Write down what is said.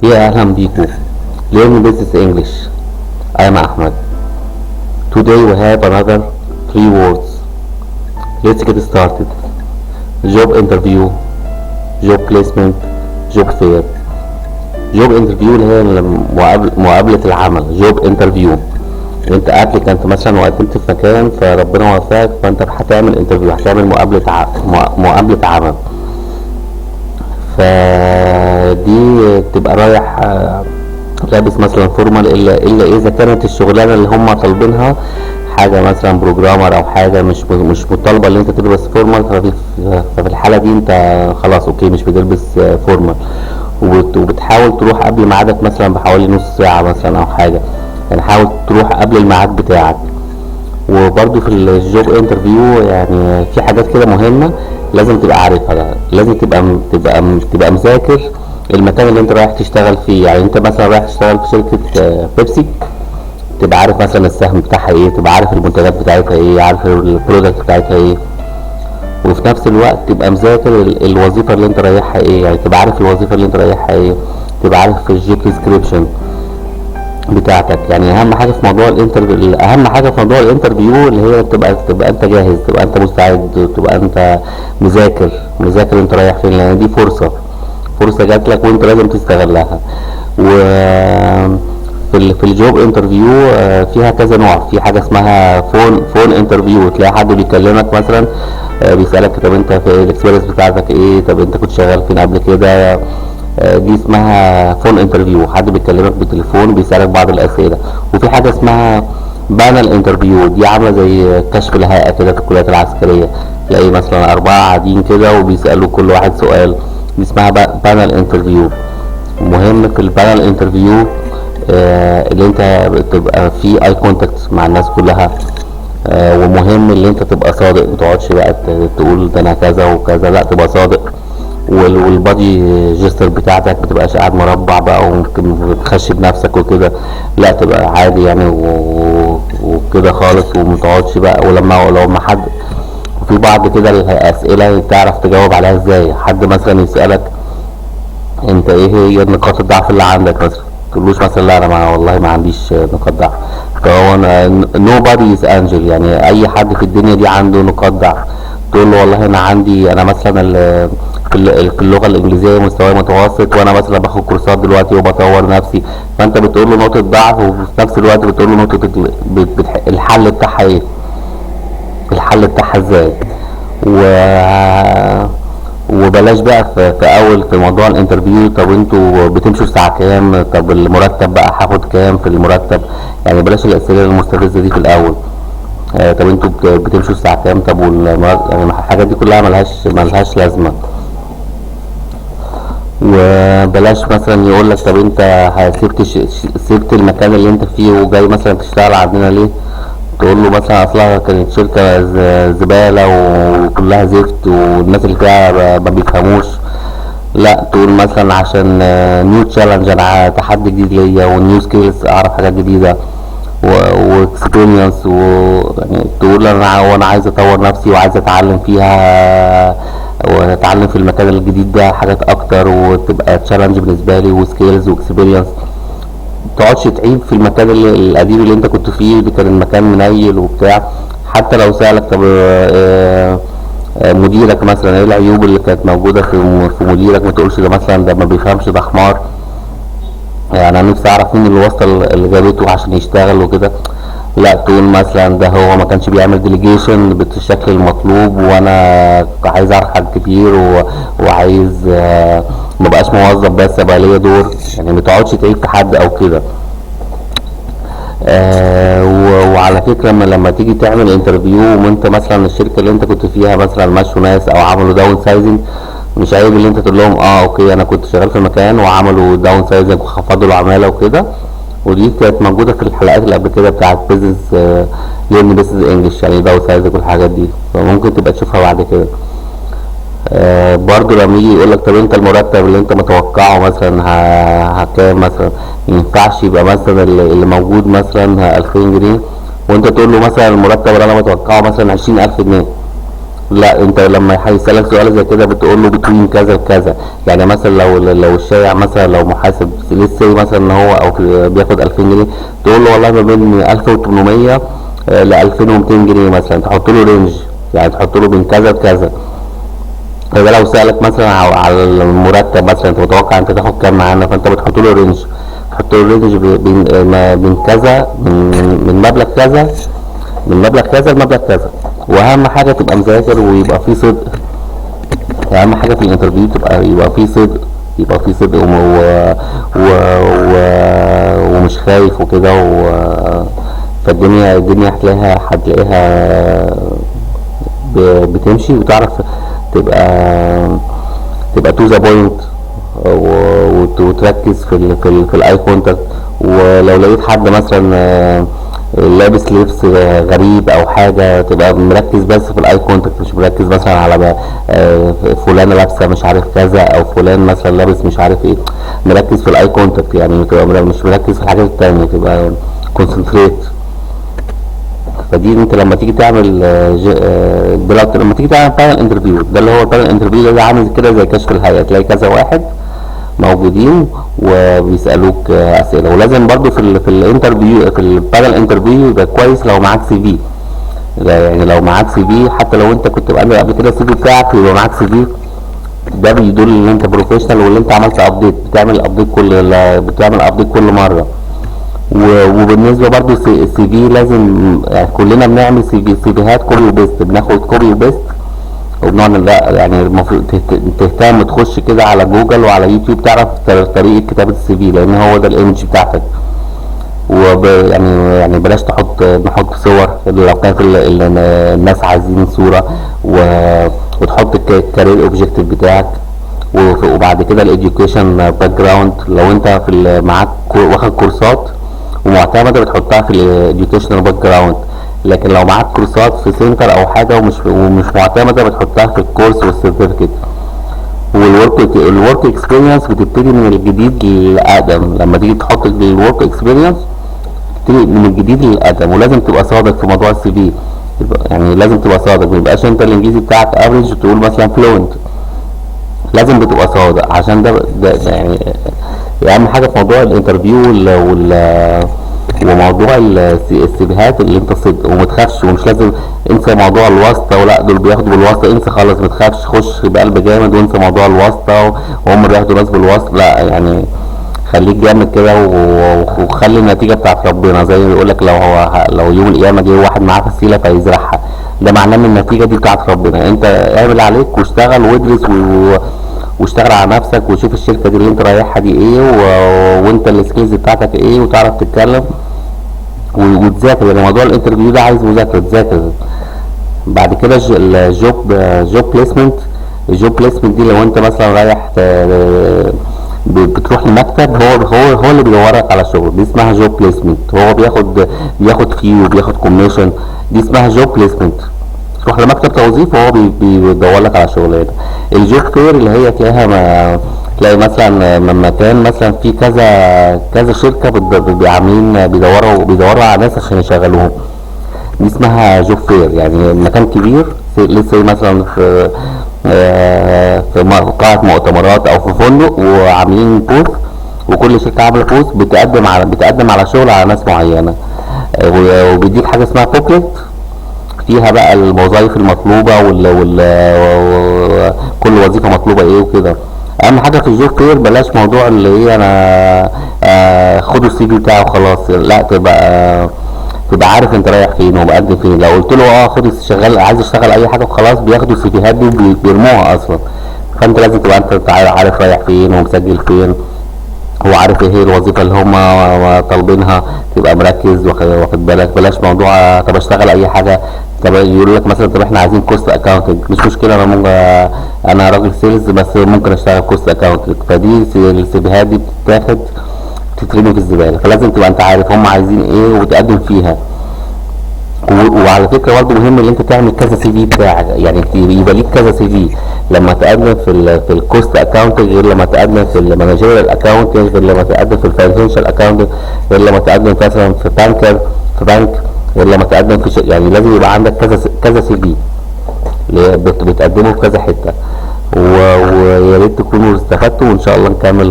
يا أهلا بيكم. Learn Business English. I am Ahmed. Today we have another 3 words. Let's get started. Job interview, job placement, job fair. job interview اللي هي مقابلة العمل. job interview انت applicant مثلا وقدمت في مكان فربنا وفقك، فانت هتعمل انترفيو، هتعمل مقابلة عمل. فدي تبقى رايح لابس مثلا فورمال، الا اذا كانت الشغلانه اللي هم طالبينها حاجه مثلا بروجرامر او حاجه مش مطالبه ان انت تلبس فورمال. ففي الحاله دي انت خلاص اوكي، مش بتلبس فورمال، وبتحاول تروح قبل ميعادك مثلا بحوالي نص ساعه مثلا او حاجه. يعني حاول تروح قبل الميعاد بتاعك. وبرده في الجوب انترفيو يعني في حاجات كده مهمه لازم تبقى عارفها. لازم تبقى مذاكر المكان اللي انت رايح تشتغل فيه. يعني انت مثلا رايح تشتغل في شركه بيبسي، تبقى عارف مثلا السهم بتاعها ايه، تبقى عارف المنتجات بتاعتها ايه، عارف البرودكت بتاعتها ايه. وفي نفس الوقت تبقى مذاكر الوظيفه اللي انت رايحها ايه، يعني تبقى عارف الوظيفه اللي انت رايحها ايه، تبقى عارف الجوب ديسكريبشن بتاعتك. يعني اهم حاجه في موضوع الانترفيو اللي هي تبقى انت جاهز، تبقى انت مستعد، تبقى انت مذاكر انت رايح فين، لان دي فرصه جات لك وانت لازم تستغلها. و في الجوب انترفيو فيها كذا نوع. في حاجه اسمها فون انترفيو، تلاقي حد بيكلمك مثلا بيسالك طب انت في الاكسبيرينس بتاعتك ايه، طب انت كنت شغال فين قبل كده. دي اسمها فون انترفيو، حد بيكلمك بالتليفون بيسالك بعض الاسئله. وفي حاجه اسمها بانل انترفيو، دي عامله زي كشف الهيئه كده في الكليات العسكريه، تلاقي مثلا 4 قاعدين كده وبيسالوا كل واحد سؤال. دي اسمها بانل انترفيو. مهم في البانل انترفيو اللي انت بتبقى في اي كونتاكت مع الناس كلها. ومهم اللي انت تبقى صادق، متقعدش بقى تقول ده انا كذا وكذا، لا تبقى صادق. والبادي جيستر بتاعتك متبقاش قاعد مربع بقى وبتخشب نفسك وكده، لا تبقى عادي يعني وكده خالص، ومتقعدش بقى. لو ما حد في بعض كده الاسئله تعرف تجاوب عليها ازاي. حد مثلا يسالك انت ايه هي نقاط الضعف اللي عندك مثلا، تقولوش مثلا لا انا والله ما عنديش نقاط ضعف. فهو nobody is angel، يعني اي حد في الدنيا دي عنده نقاط ضعف. تقول له والله انا مثلا في اللغه الانجليزيه مستواي متوسط، وانا مثلا باخد كورسات دلوقتي وبطور نفسي. فانت بتقول له نقطه ضعف، وفي نفس الوقت بتقول له نقطه الحل بتاعها ايه، ازاي. و وبلاش بقى في موضوع الانترفيو طب انتوا بتمشوا الساعه كام، طب المرتب بقى هاخد كام في المرتب. يعني بلاش الاسئله المستفزه دي في الاول. طب انتوا بتمشوا الساعه كام، طب يعني الحاجات دي كلها ملهاش لازمه. وبلاش مثلا يقول لك طب انت سبت المكان اللي انت فيه وجاي مثلا تشتغل عندنا ليه. تقول له مثلا اصلها كانت شركه زباله وكلها زفت والناس اللي فيها ما بيفهموش. لا تقول مثلا عشان نيو تشالنج، انا تحدي جديد ليا، ونيو سكيلز، اعرف حاجات جديده، واكسبيرينس. يعني تقول وانا عايز اطور نفسي وعايز اتعلم فيها، واتعلم في المكان الجديد ده حاجات اكتر، وتبقى تشالنج بالنسبه لي، وسكيلز واكسبيرينس. متقعدش تعيب في المكان القديم اللي انت كنت فيه، اللي كان المكان منيل وبتاع. حتى لو سألك طب مديرك مثلا ايه العيوب اللي كانت موجودة في مديرك، ما تقولش ده مثلا ده ما بيفهمش، ده حمار. يعني انا نفسي اعرف مين الواسطة اللي جابته عشان يشتغل وكده. لا تقول مثلا ده هو ما كانش بيعمل ديليجيشن بالشكل المطلوب، وانا عايز اعرف حاجات كتير وعايز ما بقاش موظف بس بقى ليا دور. يعني ما تقعدش تعيب في حد او كده. وعلى فكره لما تيجي تعمل انترفيو وانت مثلا الشركه اللي انت كنت فيها مثلا مشوا ناس او عملوا داون سايزنج، مش عيب اللي انت تقول لهم اوكي انا كنت شغال في مكان وعملوا داون سايزنج وخفضوا العماله وكده. ودي كانت موجوده في الحلقات اللي قبل كده بتاعت بيزنس ليرن بيزنس انجلش، يعني داون سايزنج والحاجات دي، فممكن تبقى تشوفها بعد كده. برضو لما يجي يقول لك طب انت المرتب اللي انت متوقعه مثلا هكام مثلا، مينفعش يبقى مثلا اللي موجود مثلا 2000 جنيه، وانت تقول له مثلا المرتب اللي انا متوقعه مثلا 20000 جنيه. لا، انت لما هيسألك سؤال زي كده بتقول له بتوين كذا وكذا. يعني مثلا لو الشائع مثلا لو محاسب لسه مثلا ان هو او بياخد 2000 جنيه، تقول له والله ما بين 1800 ل 2200 جنيه مثلا، تحط له رينج، يعني تحط له بين كذا وكذا. فده لو سألك مثلا على المرتب مثلا، انت متوقع انت تاخد كام معانا، فانت بتحط له رينج، تحط له رينج بين كذا، من مبلغ كذا، من مبلغ كذا لمبلغ كذا. واهم حاجه تبقى مذاكر ويبقى فيه صدق. اهم حاجه في الانترفيو يبقى فيه صدق، يبقى فيه صدق و... و... ومش خايف وكده فالدنيا هتلاقيها بتمشي، وتعرف تبقى تو ذا بوينت، وتركز في الاي كونتاكت. ولو لقيت حد مثلا لابس لبس غريب او حاجه، تبقى مركز بس في الاي كونتاكت، مش مركز مثلا على فلانه لابسه مش عارف كذا، او فلان مثلا لابس مش عارف ايه. مركز في الاي كونتاكت، يعني تبقى مش مركز في الحاجات التانية، تبقى كونسنتريت. فدي انت لما تيجي تعمل لما تيجي تعمل بانل انترفيو، ده اللي هو البانل انترفيو ده عامل كده زي كشف الهيئه، تلاقي كذا واحد موجودين وبيسالوك اسئله. ولازم برضو في الانترفيو، في البانل انترفيو يبقى كويس لو معاك سي في. يعني لو معاك سي في، حتى لو انت كنت بقى قبل كده السي في بتاعك يبقى معاك سي في، ده بيدل ان انت بروفيشنال، واللي انت عملت ابديت، بتعمل ابديت كل مره. وبالنسبه برضو السي في لازم، يعني كلنا بنعمل سي فيهات كوبي وبيست، بناخد كوبي وبيست وبنقعد. لا يعني المفروض تهتم تخش كده على جوجل وعلى يوتيوب، تعرف طريقه كتابه السي في، لان هو ده الايمج بتاعتك. يعني بلاش نحط صور، لو كانت الناس عايزين صوره، وتحط الكارير اوبجيكتيف بتاعك، وبعد كده الاديوكيشن باك جراوند. لو انت معاك واخد كورسات ومعتمده بتحطها في الاديوكيشنال باك جراوند، لكن لو معاك كورسات في سنتر او حاجه ومش معتمده بتحطها في الكورس والسيرتيفيكت. الورك اكسبيرينس بتبتدي من الجديد للاقدم. لما تيجي تحط الورك اكسبيرينس تبتدي من الجديد للاقدم، ولازم تبقى صادق في موضوع السي في. يعني لازم تبقى صادق، ما يبقاش انت الانجليزي بتاعك افريج وتقول مثلا فلوينت. لازم بتبقى صادق، عشان ده يعني اهم حاجه في موضوع الانترفيو وموضوع السيفيهات، اللي انت صدق وما تخافش. ومش لازم انسى موضوع الواسطه، ولا دول بياخدوا بالواسطه، انسى خالص، ما تخافش، خش بقلب جامد وانسى موضوع الواسطه وهم بياخدوا ناس بالواسطه. لا يعني خليك جامد كده، وخلي النتيجه بتاعت ربنا. زي ما بيقول لك لو يوم القيامه جه واحد معاه فسيله فيزرعها، ده معناه ان النتيجه دي بتاعت ربنا. انت اعمل عليك واشتغل وادرس واشتغل على نفسك، وشوف الشركه دي اللي انت رايحها دي ايه، وانت السكيلز بتاعتك ايه، وتعرف تتكلم وتذاكر. يعني موضوع الانترفيو ده عايز مذاكره، تذاكر. بعد كده جوب بليسمنت. الجوب بليسمنت دي لو انت مثلا رايح بتروح لمكتب، هو اللي بيدورك على شغل، دي اسمها جوب بليسمنت. هو بياخد فيه وبياخد كوميشن، دي اسمها جوب بليسمنت. تروح لمكتب توظيف وهو بيدور لك على شغلانه. الجوب فير اللي هي تلاقي مثلا مكان مثلا في كذا شركه عاملين بيدوروا على ناس عشان يشغلوهم، دي اسمها جوب فير. يعني مكان كبير لسه مثلا في قاعه مؤتمرات او في فندق وعاملين بوث، وكل شركه عامله بوث بتقدم على شغل على ناس معينه، وبيديك حاجه اسمها بوكلت فيها بقى الوظائف المطلوبه كل وظيفه مطلوبه ايه وكده. اهم حاجه في الجوب فير بلاش موضوع اللي هي انا خدوا السي في بتاعه وخلاص. لا، تبقى عارف انت رايح فين ومقدم فين. لو قلت له خد شغال، عايز اشتغل اي حاجه وخلاص، بياخدوا السيفيهات دي وبيرموها اصلا. فانت لازم تبقى انت عارف رايح فين ومسجل فين، وعارف ايه هي الوظيفه اللي هم طالبينها، تبقى مركز واخد بالك. بلاش موضوع طب اشتغل اي حاجه، طب يقول لك مثلا طب احنا عايزين كوست اكاونتنج، مش مشكله، انا ممكن، انا راجل سيلز بس ممكن اشتغل كوست اكاونتنج. فدي السيفيهات دي بتتاخد تترمي في الزباله. فلازم تبقى انت عارف هم عايزين ايه وتقدم فيها. وعلى فكره برضه مهم ان انت تعمل كذا سي في بتاعك، يعني يبقى ليك كذا سي في. لما تقدم في الكوست اكاونتنج غير لما تقدم في المانجيريال اكاونتنج، غير لما تقدم في الفاينانشال اكاونتنج، غير لما تقدم مثلا في بنك، غير لما تقدم في يعني لازم يبقى عندك كذا سي في. بتقدمه في كذا حته، ويا ريت تكونوا استفدتوا، وان شاء الله نكمل